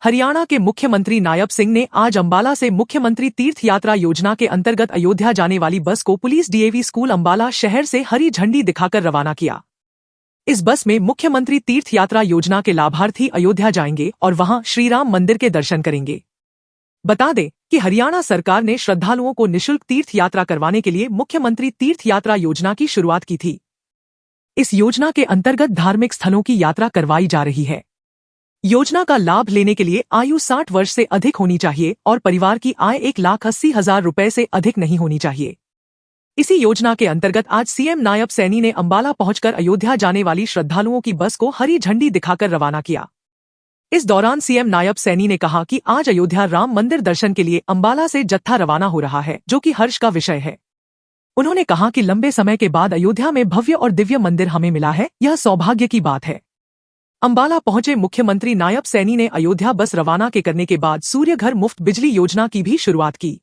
हरियाणा के मुख्यमंत्री नायब सिंह ने आज अंबाला से मुख्यमंत्री तीर्थ यात्रा योजना के अंतर्गत अयोध्या जाने वाली बस को पुलिस डीएवी स्कूल अंबाला शहर से हरी झंडी दिखाकर रवाना किया। इस बस में मुख्यमंत्री तीर्थ यात्रा योजना के लाभार्थी अयोध्या जाएंगे और वहां श्रीराम मंदिर के दर्शन करेंगे। बता दें कि हरियाणा सरकार ने श्रद्धालुओं को निःशुल्क तीर्थ यात्रा करवाने के लिए मुख्यमंत्री तीर्थ यात्रा योजना की शुरुआत की थी। इस योजना के अंतर्गत धार्मिक स्थलों की यात्रा करवाई जा रही है। योजना का लाभ लेने के लिए आयु 60 वर्ष से अधिक होनी चाहिए और परिवार की आय 1,80,000 रुपए से अधिक नहीं होनी चाहिए। इसी योजना के अंतर्गत आज सीएम नायब सैनी ने अंबाला पहुंचकर अयोध्या जाने वाली श्रद्धालुओं की बस को हरी झंडी दिखाकर रवाना किया। इस दौरान सीएम नायब सैनी ने कहा कि आज अयोध्या राम मंदिर दर्शन के लिए अंबाला से जत्था रवाना हो रहा है, जो कि हर्ष का विषय है। उन्होंने कहा कि लंबे समय के बाद अयोध्या में भव्य और दिव्य मंदिर हमें मिला है, यह सौभाग्य की बात है। अंबाला पहुंचे मुख्यमंत्री नायब सैनी ने अयोध्या बस रवाना करने के बाद सूर्य घर मुफ्त बिजली योजना की भी शुरुआत की।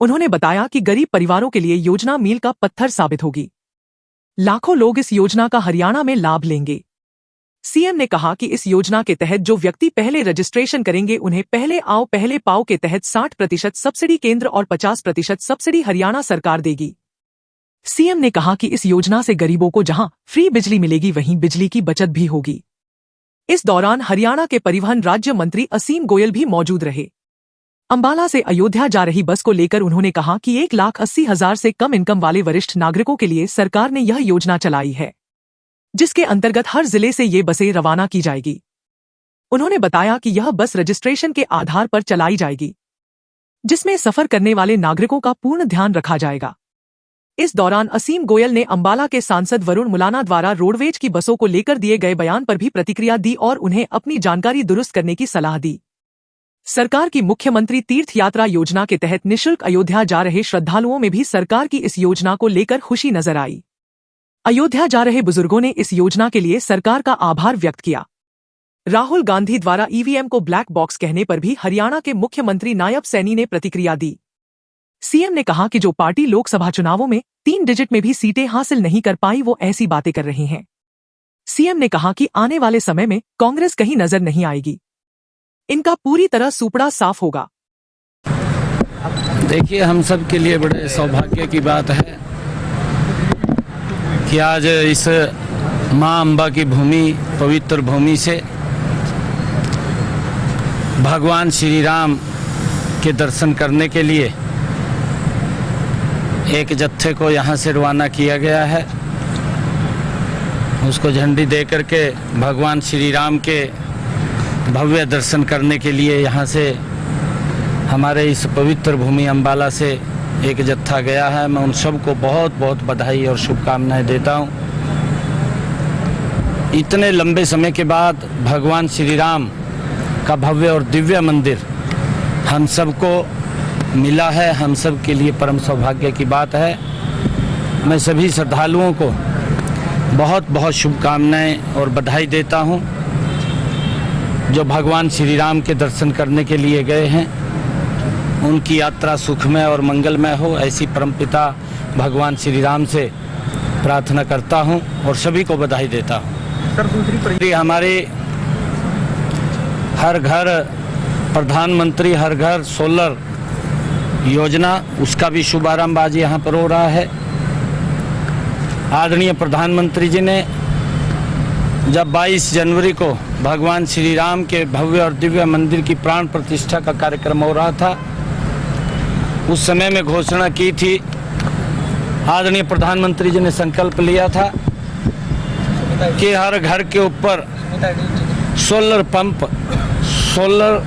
उन्होंने बताया कि गरीब परिवारों के लिए योजना मील का पत्थर साबित होगी। लाखों लोग इस योजना का हरियाणा में लाभ लेंगे। सीएम ने कहा कि इस योजना के तहत जो व्यक्ति पहले रजिस्ट्रेशन करेंगे उन्हें पहले आओ पहले पाओ के तहत 60% सब्सिडी केंद्र और 50% सब्सिडी हरियाणा सरकार देगी। सीएम ने कहा कि इस योजना से गरीबों को जहां फ्री बिजली मिलेगी वहीं बिजली की बचत भी होगी। इस दौरान हरियाणा के परिवहन राज्य मंत्री असीम गोयल भी मौजूद रहे। अंबाला से अयोध्या जा रही बस को लेकर उन्होंने कहा कि 1,80,000 से कम इनकम वाले वरिष्ठ नागरिकों के लिए सरकार ने यह योजना चलाई है, जिसके अंतर्गत हर जिले से ये बसें रवाना की जाएगी। उन्होंने बताया कि यह बस रजिस्ट्रेशन के आधार पर चलाई जाएगी, जिसमें सफर करने वाले नागरिकों का पूर्ण ध्यान रखा जाएगा। इस दौरान असीम गोयल ने अंबाला के सांसद वरुण मुलाना द्वारा रोडवेज की बसों को लेकर दिए गए बयान पर भी प्रतिक्रिया दी और उन्हें अपनी जानकारी दुरुस्त करने की सलाह दी। सरकार की मुख्यमंत्री तीर्थ यात्रा योजना के तहत निःशुल्क अयोध्या जा रहे श्रद्धालुओं में भी सरकार की इस योजना को लेकर खुशी नजर आई। अयोध्या जा रहे बुजुर्गों ने इस योजना के लिए सरकार का आभार व्यक्त किया। राहुल गांधी द्वारा ईवीएम को ब्लैक बॉक्स कहने पर भी हरियाणा के मुख्यमंत्री नायब सैनी ने प्रतिक्रिया दी। सीएम ने कहा कि जो पार्टी लोकसभा चुनावों में 3 डिजिट में भी सीटें हासिल नहीं कर पाई वो ऐसी बातें कर रही हैं। सीएम ने कहा कि आने वाले समय में कांग्रेस कहीं नजर नहीं आएगी, इनका पूरी तरह सुपड़ा साफ होगा। देखिए, हम सब के लिए बड़े सौभाग्य की बात है कि आज इस मां अंबा की भूमि, पवित्र भूमि से भगवान श्री राम के दर्शन करने के लिए एक जत्थे को यहाँ से रवाना किया गया है। उसको झंडी दे करके भगवान श्री राम के भव्य दर्शन करने के लिए यहाँ से हमारे इस पवित्र भूमि अंबाला से एक जत्था गया है। मैं उन सबको बहुत बहुत बधाई और शुभकामनाएं देता हूँ। इतने लंबे समय के बाद भगवान श्री राम का भव्य और दिव्य मंदिर हम सबको मिला है, हम सब के लिए परम सौभाग्य की बात है। मैं सभी श्रद्धालुओं को बहुत बहुत शुभकामनाएं और बधाई देता हूं, जो भगवान श्री राम के दर्शन करने के लिए गए हैं। उनकी यात्रा सुखमय और मंगलमय हो, ऐसी परमपिता भगवान श्री राम से प्रार्थना करता हूं और सभी को बधाई देता हूं। सर, दूसरी हमारे हर घर प्रधानमंत्री हर घर सोलर योजना, उसका भी शुभारंभ आज यहाँ पर हो रहा है। आदरणीय प्रधानमंत्री जी ने जब 22 जनवरी को भगवान श्री राम के भव्य और दिव्य मंदिर की प्राण प्रतिष्ठा का कार्यक्रम हो रहा था, उस समय में घोषणा की थी। आदरणीय प्रधानमंत्री जी ने संकल्प लिया था कि हर घर के ऊपर सोलर पंप, सोलर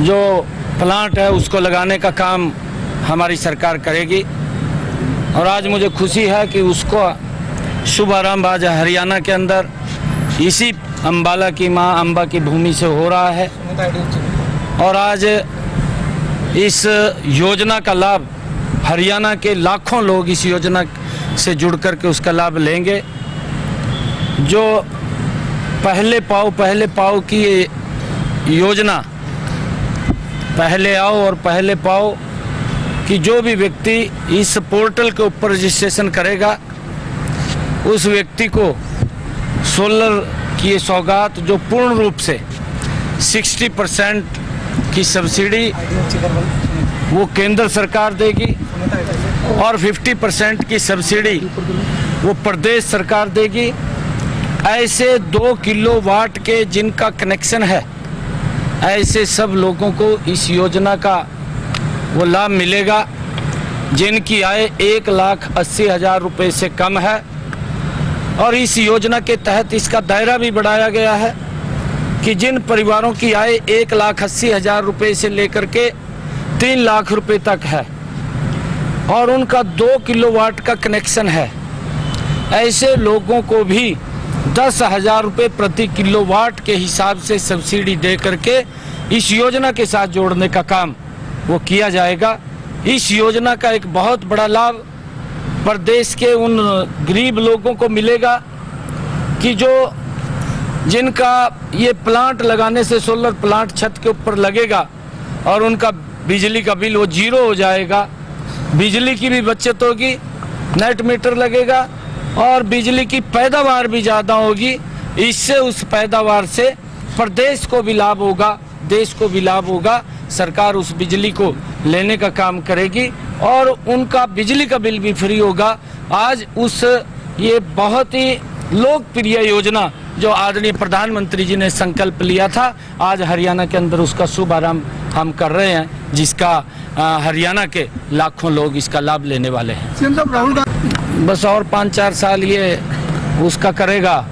जो प्लांट है उसको लगाने का काम हमारी सरकार करेगी। और आज मुझे खुशी है कि उसको शुभारंभ आज हरियाणा के अंदर इसी अंबाला की मां अंबा की भूमि से हो रहा है। और आज इस योजना का लाभ हरियाणा के लाखों लोग इस योजना से जुड़ करके उसका लाभ लेंगे। जो पहले पाओ की योजना, पहले आओ और पहले पाओ कि जो भी व्यक्ति इस पोर्टल के ऊपर रजिस्ट्रेशन करेगा उस व्यक्ति को सोलर की सौगात जो पूर्ण रूप से 60% की सब्सिडी वो केंद्र सरकार देगी और 50% की सब्सिडी वो प्रदेश सरकार देगी। ऐसे 2 किलोवाट के जिनका कनेक्शन है, ऐसे सब लोगों को इस योजना का वो लाभ मिलेगा जिनकी आय 1,80,000 रुपये से कम है। और इस योजना के तहत इसका दायरा भी बढ़ाया गया है कि जिन परिवारों की आय 1,80,000 रुपये से लेकर के 3 लाख रुपए तक है और उनका 2 किलोवाट का कनेक्शन है, ऐसे लोगों को भी 10,000 रुपये प्रति किलोवाट के हिसाब से सब्सिडी दे करके इस योजना के साथ जोड़ने का काम वो किया जाएगा। इस योजना का एक बहुत बड़ा लाभ प्रदेश के उन गरीब लोगों को मिलेगा कि जिनका ये प्लांट लगाने से, सोलर प्लांट छत के ऊपर लगेगा और उनका बिजली का बिल वो 0 हो जाएगा। बिजली की भी बचत होगी, नेट मीटर लगेगा और बिजली की पैदावार भी ज़्यादा होगी। इससे उस पैदावार से प्रदेश को भी लाभ होगा, देश को भी लाभ होगा। सरकार उस बिजली को लेने का काम करेगी और उनका बिजली का बिल भी फ्री होगा। आज ये बहुत ही लोकप्रिय योजना जो आदरणीय प्रधानमंत्री जी ने संकल्प लिया था, आज हरियाणा के अंदर उसका शुभारंभ हम कर रहे हैं, जिसका हरियाणा के लाखों लोग इसका लाभ लेने वाले हैं। सीएम साहब राहुल गांधी बस और 5-4 साल ये उसका करेगा,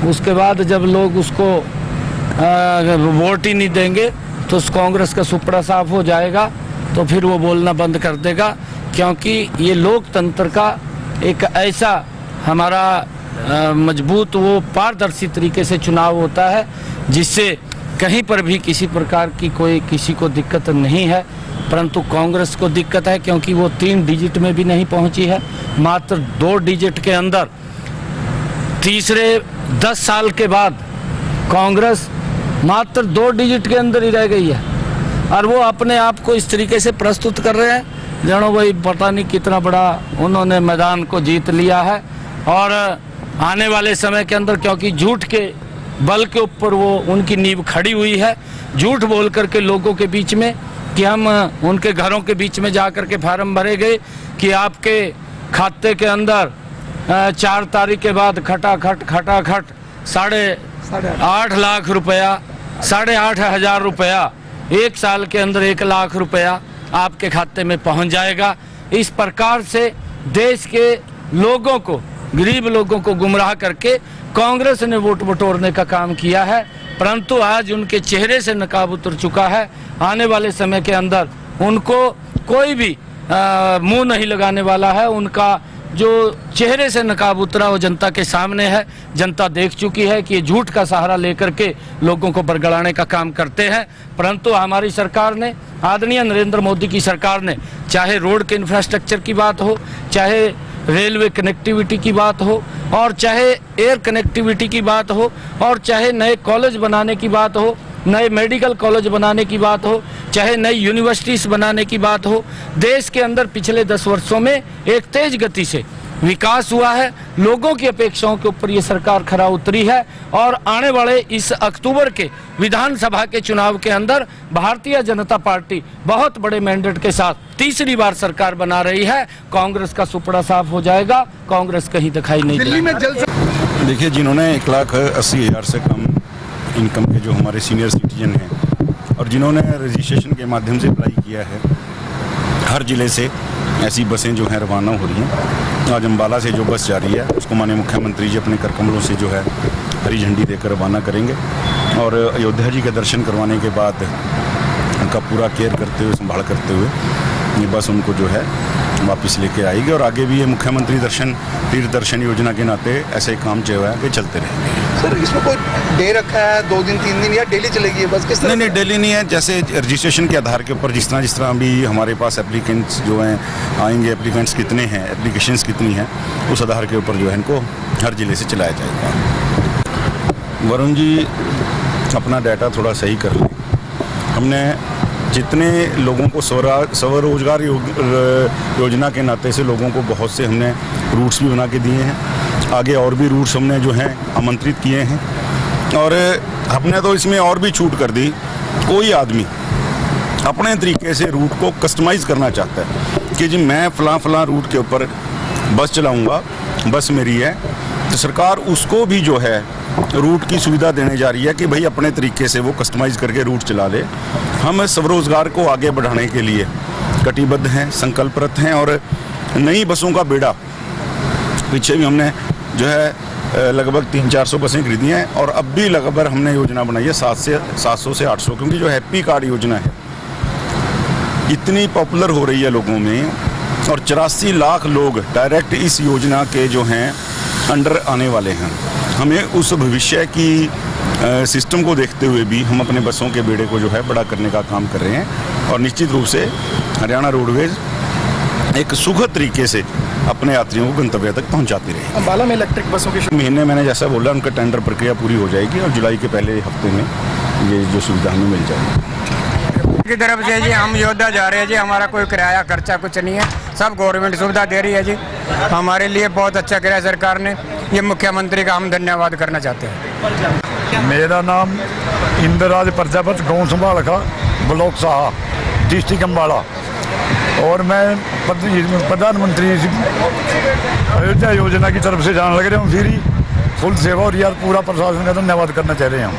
उसके बाद जब लोग उसको वोट ही नहीं देंगे तो कांग्रेस का सुपड़ा साफ हो जाएगा, तो फिर वो बोलना बंद कर देगा। क्योंकि ये लोकतंत्र का एक ऐसा हमारा मजबूत वो पारदर्शी तरीके से चुनाव होता है जिससे कहीं पर भी किसी प्रकार की कोई किसी को दिक्कत नहीं है। परंतु कांग्रेस को दिक्कत है क्योंकि वो 3 डिजिट में भी नहीं पहुंची है, मात्र 2 डिजिट के अंदर। तीसरे 10 साल के बाद कांग्रेस मात्र 2 डिजिट के अंदर ही रह गई है और वो अपने आप को इस तरीके से प्रस्तुत कर रहे हैं जानो भाई पता नहीं कितना बड़ा उन्होंने मैदान को जीत लिया है। और आने वाले समय के अंदर, क्योंकि झूठ के बल के ऊपर वो उनकी नींव खड़ी हुई है, झूठ बोल करके लोगों के बीच में कि हम उनके घरों के बीच में जा कर के फार्म भरे गए कि आपके खाते के अंदर 4 तारीख के बाद खटाखट 8.5 लाख रुपया, 8,500 रुपया, 1 साल के अंदर 1 लाख रुपया आपके खाते में पहुंच जाएगा। इस प्रकार से देश के लोगों को, गरीब लोगों को गुमराह करके कांग्रेस ने वोट बटोरने का काम किया है, परंतु आज उनके चेहरे से नकाब उतर चुका है। आने वाले समय के अंदर उनको कोई भी मुंह नहीं लगाने वाला है। उनका जो चेहरे से नकाब उतरा वो जनता के सामने है। जनता देख चुकी है कि ये झूठ का सहारा लेकर के लोगों को बरगलाने का काम करते हैं, परंतु हमारी सरकार ने, आदरणीय नरेंद्र मोदी की सरकार ने, चाहे रोड के इंफ्रास्ट्रक्चर की बात हो, चाहे रेलवे कनेक्टिविटी की बात हो, और चाहे एयर कनेक्टिविटी की बात हो, और चाहे नए कॉलेज बनाने की बात हो, नए मेडिकल कॉलेज बनाने की बात हो, चाहे नई यूनिवर्सिटीज बनाने की बात हो, देश के अंदर पिछले 10 वर्षों में एक तेज गति से विकास हुआ है। लोगों की अपेक्षाओं के ऊपर ये सरकार खरा उतरी है और आने वाले इस अक्टूबर के विधानसभा के चुनाव के अंदर भारतीय जनता पार्टी बहुत बड़े मैंडेट के साथ तीसरी बार सरकार बना रही है। कांग्रेस का सुपड़ा साफ हो जाएगा, कांग्रेस कहीं दिखाई नहीं दिल्ली में जल देखिए, जिन्होंने 1,80,000 से कम इनकम के जो हमारे सीनियर सिटीजन हैं और जिन्होंने रजिस्ट्रेशन के माध्यम से अप्लाई किया है, हर ज़िले से ऐसी बसें जो हैं रवाना हो रही हैं। आज अम्बाला से जो बस जा रही है उसको माननीय मुख्यमंत्री जी अपने कर कमलों से जो है हरी झंडी देकर रवाना करेंगे और अयोध्या जी के दर्शन करवाने के बाद उनका पूरा केयर करते हुए, संभाल करते हुए ये बस उनको जो है वापस लेके आएगी। और आगे भी ये मुख्यमंत्री दर्शन, तीर्थ दर्शन योजना के नाते ऐसे काम जो है कि चलते रहेंगे। सर, इसमें कोई डे रखा है 2 दिन 3 दिन या डेली चलेगी बस? किस तरह? नहीं, डेली नहीं है। जैसे रजिस्ट्रेशन के आधार के ऊपर जिस तरह अभी हमारे पास एप्लीकेंट्स जो हैं आएंगे, एप्लीकेंट्स कितने हैं, एप्लीकेशंस कितनी हैं, उस आधार के ऊपर जो है इनको हर ज़िले से चलाया जाएगा। वरुण जी अपना डाटा थोड़ा सही कर लें। हमने जितने लोगों को स्वरोजगार योजना के नाते से लोगों को बहुत से हमने रूट्स भी बना के दिए हैं। आगे और भी रूट्स हमने जो हैं आमंत्रित किए हैं और हमने तो इसमें और भी छूट कर दी। कोई आदमी अपने तरीके से रूट को कस्टमाइज़ करना चाहता है कि जी मैं फ़लाँ रूट के ऊपर बस चलाऊँगा, बस मेरी है, तो सरकार उसको भी जो है रूट की सुविधा देने जा रही है कि भाई अपने तरीके से वो कस्टमाइज़ करके रूट चला ले। हम स्वरोज़गार को आगे बढ़ाने के लिए कटिबद्ध हैं, संकल्परत हैं और नई बसों का बेड़ा, पीछे भी हमने जो है लगभग 300-400 बसें खरीदी हैं और अब भी लगभग हमने योजना बनाई है 700 से 800, क्योंकि जो हैप्पी कार्ड योजना है इतनी पॉपुलर हो रही है लोगों में और 84 लाख लोग डायरेक्ट इस योजना के जो हैं अंडर आने वाले हैं। हमें उस भविष्य की सिस्टम को देखते हुए भी हम अपने बसों के बेड़े को जो है बड़ा करने का काम कर रहे हैं और निश्चित रूप से हरियाणा रोडवेज एक सुखद तरीके से अपने यात्रियों को गंतव्य तक पहुंचाती रही। अम्बाला में इलेक्ट्रिक बसों के महीने मैंने जैसा बोला उनका टेंडर प्रक्रिया पूरी हो जाएगी और जुलाई के पहले हफ्ते में ये जो सुविधा हमें मिल जाएगी। की तरफ से जी हम योद्धा जा रहे हैं जी, हमारा कोई किराया खर्चा कुछ नहीं है, सब गवर्नमेंट सुविधा दे रही है जी। हमारे लिए बहुत अच्छा किया सरकार ने, ये मुख्यमंत्री का हम धन्यवाद करना चाहते हैं। मेरा नाम इंद्रराज प्रजापति, गाँव संभाल का, ब्लॉक साहा, डिस्ट्रिक्ट अम्बाला, और मैं प्रधानमंत्री अयोध्या योजना की तरफ से जाने लग रहे हूँ फ्री फुल सेवा, और यार पूरा प्रशासन का धन्यवाद करना चाह रहे हैं हम।